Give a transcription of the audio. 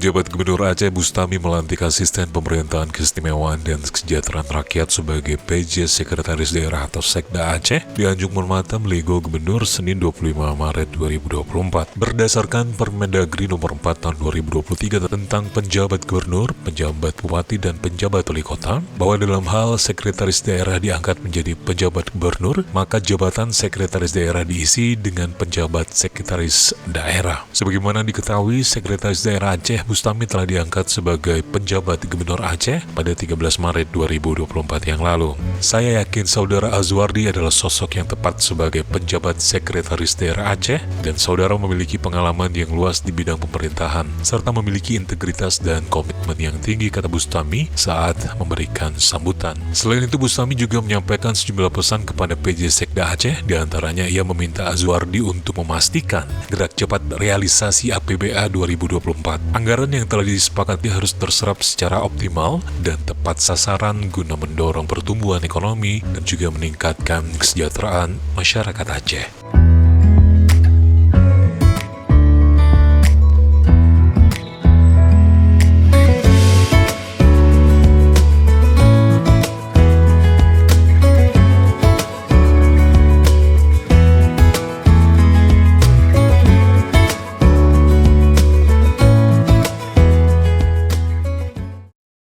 Penjabat Gubernur Aceh Bustami melantik asisten pemerintahan keistimewaan dan kesejahteraan rakyat sebagai PJ Sekretaris Daerah atau Sekda Aceh di Anjung Monmatam, Lego Gubernur, Senin 25 Maret 2024. Berdasarkan Permendagri nomor 4 tahun 2023 tentang penjabat gubernur, penjabat bupati, dan penjabat wali kota, bahwa dalam hal sekretaris daerah diangkat menjadi penjabat gubernur, maka jabatan sekretaris daerah diisi dengan penjabat sekretaris daerah. Sebagaimana diketahui, sekretaris daerah Aceh Bustami telah diangkat sebagai penjabat Gubernur Aceh pada 13 Maret 2024 yang lalu. Saya yakin Saudara Azwardi adalah sosok yang tepat sebagai penjabat sekretaris daerah Aceh, dan saudara memiliki pengalaman yang luas di bidang pemerintahan, serta memiliki integritas dan komitmen yang tinggi, kata Bustami saat memberikan sambutan. Selain itu, Bustami juga menyampaikan sejumlah pesan kepada PJ Sekda Aceh, diantaranya ia meminta Azwardi untuk memastikan gerak cepat realisasi APBA 2024. Anggaran yang telah disepakati harus terserap secara optimal dan tepat sasaran guna mendorong pertumbuhan ekonomi dan juga meningkatkan kesejahteraan masyarakat Aceh.